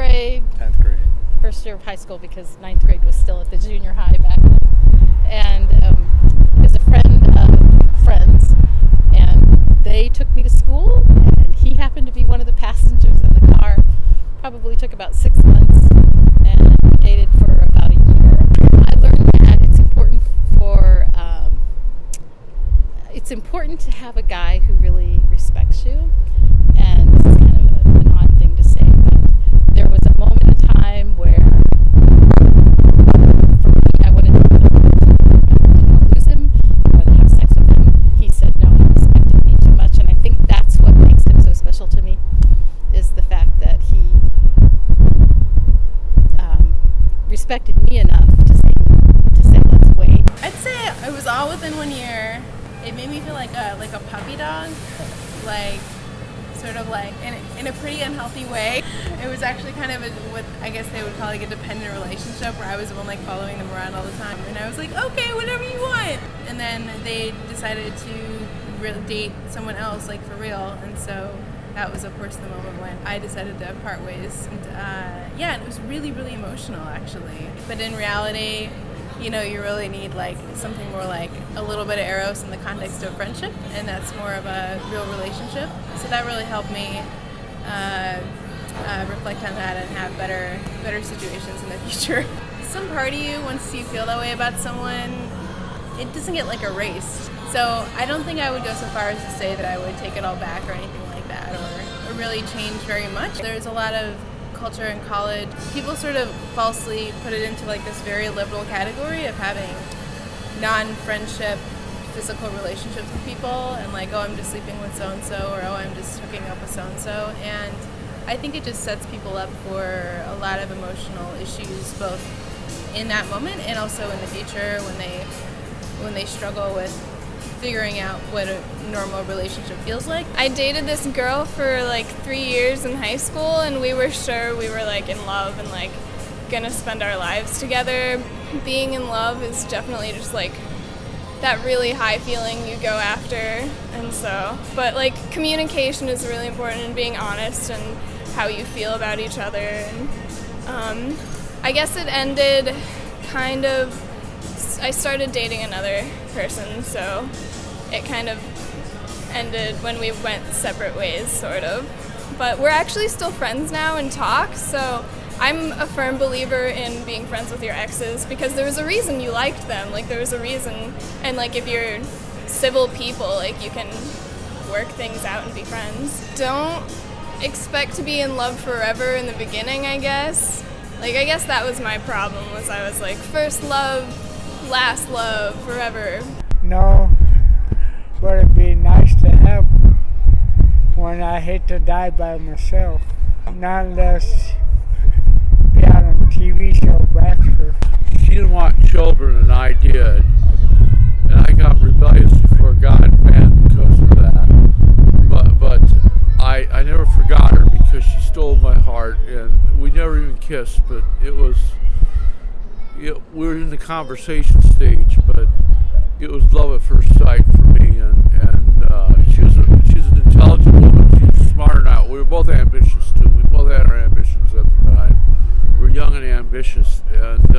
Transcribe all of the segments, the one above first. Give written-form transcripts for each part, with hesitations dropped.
grade. 10th grade. First year of high school, because 9th grade was still at the junior high back then. And he was a friend of friends, and they took me to school, and he happened to be one of the passengers in the car. Probably took about 6 months, and dated for about a year. I learned that it's important to have a guy who really respects you. And this is kind of an odd thing to say, but there was a moment in time where, for me, I didn't want to lose him. I wanted to have sex with him. He said no, he respected me too much, and I think that's what makes him so special to me, is the fact that he respected me enough to say let's wait. I'd say it was all within 1 year. It made me feel like a puppy dog, like sort of like in a pretty unhealthy way. It was actually kind of what I guess they would call like a dependent relationship, where I was the one like following them around all the time, and I was like, okay, whatever you want. And then they decided to date someone else, like for real, and so that was of course the moment when I decided to part ways. And it was really, really emotional actually. But in reality, you really need like something more like a little bit of eros in the context of friendship, and that's more of a real relationship. So that really helped me reflect on that and have better situations in the future. Some part of you, once you feel that way about someone, it doesn't get like erased. So I don't think I would go so far as to say that I would take it all back or anything like that, or really change very much. There's a lot of culture in college. People sort of falsely put it into like this very liberal category of having non-friendship physical relationships with people, and like, oh, I'm just sleeping with so-and-so, or oh, I'm just hooking up with so-and-so. And I think it just sets people up for a lot of emotional issues, both in that moment and also in the future when they struggle with figuring out what a normal relationship feels like. I dated this girl for like 3 years in high school, and we were sure we were like in love and like gonna spend our lives together. Being in love is definitely just like that really high feeling you go after, and so, but like communication is really important, and being honest and how you feel about each other. And I guess it ended kind of, I started dating another person, so it kind of ended when we went separate ways, sort of. But we're actually still friends now and talk, so I'm a firm believer in being friends with your exes, because there was a reason you liked them, like there was a reason, and like if you're civil people, like you can work things out and be friends. Don't expect to be in love forever in the beginning, I guess. Like I guess that was my problem, was I was like first love, last love, forever. No, but it'd be nice to have one. I hate to die by myself. Not unless be on a TV show, Baxter. She didn't want children, and I did. And I got rebellious before God, man, because of that. But I never forgot her, because she stole my heart, and we never even kissed, but it was, we were in the conversation stage, but it was love at first sight for me, and she's an intelligent woman. She's smart enough. We were both ambitious too. We both had our ambitions at the time. We were young and ambitious, and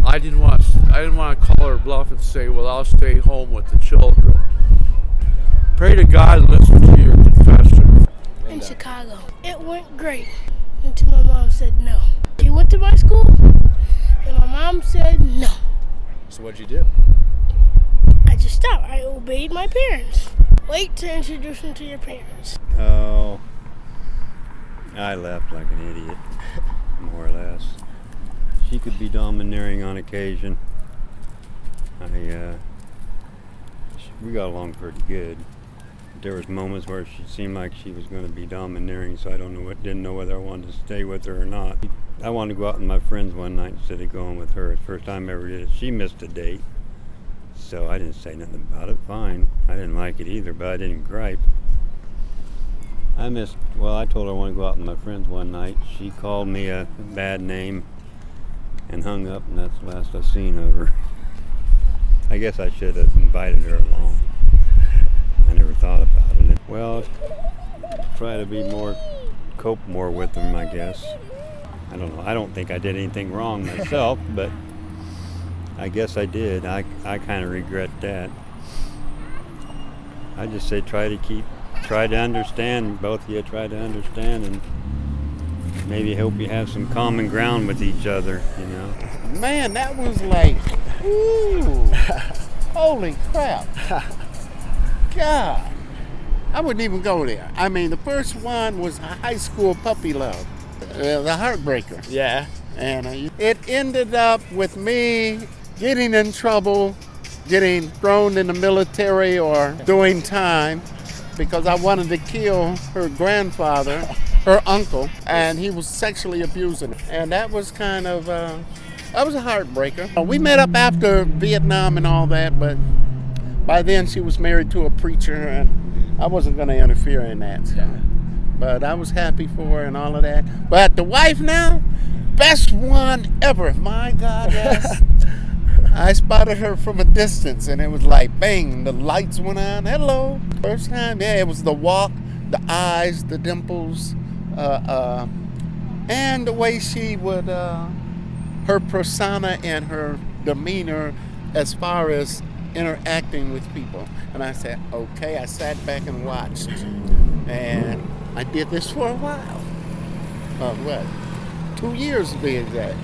I didn't want to call her bluff and say, well, I'll stay home with the children. Pray to God and listen to your confessor. In Chicago. It went great until my mom said no. She went to my school, and my mom said no. So what'd you do? I just stopped. I obeyed my parents. Wait to introduce them to your parents. Oh, I left like an idiot, more or less. She could be domineering on occasion. We got along pretty good. There was moments where she seemed like she was going to be domineering, so I didn't know whether I wanted to stay with her or not. I wanted to go out with my friends one night instead of going with her. It's the first time I ever did it. She missed a date, so I didn't say nothing about it. Fine. I didn't like it either, but I didn't gripe. I told her I wanted to go out with my friends one night. She called me a bad name and hung up, and that's the last I've seen of her. I guess I should have invited her along. I never thought about it. Well, try to be more cope more with them, I guess. I don't know. I don't think I did anything wrong myself, but I guess I did. I kind of regret that. I just say try to understand, both of you try to understand, and maybe hope you have some common ground with each other, you know. Man, that was like, ooh, holy crap. God, I wouldn't even go there. I mean, the first one was high school puppy love, the Heartbreaker. Yeah. And it ended up with me getting in trouble, getting thrown in the military or doing time because I wanted to kill her grandfather, her uncle, and he was sexually abusing her. And that was kind of, that was a heartbreaker. We met up after Vietnam and all that, but by then she was married to a preacher and I wasn't going to interfere in that. So. But I was happy for her and all of that. But the wife now, best one ever. My God, yes. I spotted her from a distance and it was like, bang, the lights went on. Hello. First time, yeah, it was the walk, the eyes, the dimples, and the way she would, her persona and her demeanor as far as interacting with people. And I said, okay, I sat back and watched. And I did this for a while. 2 years to be exact.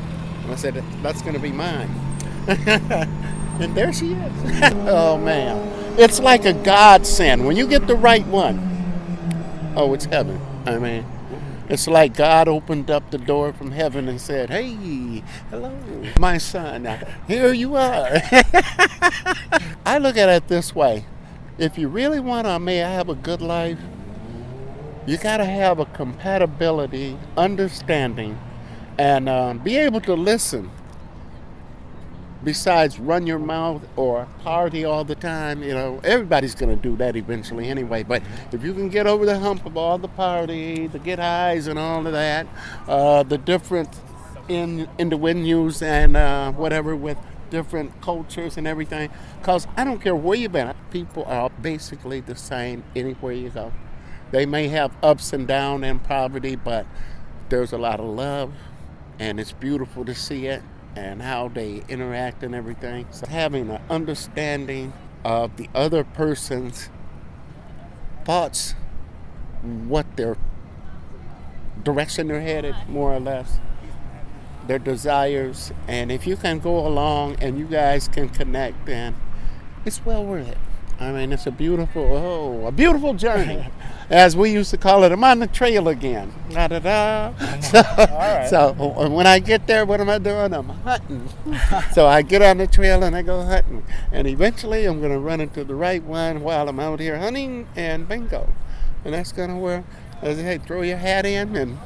And I said, that's going to be mine. And there she is. Oh, man. It's like a godsend. When you get the right one, oh, it's heaven. I mean, it's like God opened up the door from heaven and said, hey, hello, my son. Here you are. I look at it this way. If you really want to, may I have a good life, you got to have a compatibility, understanding, and be able to listen. Besides run your mouth or party all the time, you know, everybody's going to do that eventually anyway. But if you can get over the hump of all the party, the get highs and all of that, the different individuals and whatever with different cultures and everything, because I don't care where you've been, people are basically the same anywhere you go. They may have ups and downs and poverty, but there's a lot of love, and it's beautiful to see it. And how they interact and everything. So having an understanding of the other person's thoughts, what their direction they're headed, more or less, their desires. And if you can go along and you guys can connect, then it's well worth it. I mean, it's a beautiful journey. As we used to call it, I'm on the trail again. Da-da-da. So when I get there, what am I doing? I'm hunting. So I get on the trail and I go hunting. And eventually I'm going to run into the right one while I'm out here hunting, and bingo. And that's kind of where, as I say, throw your hat in and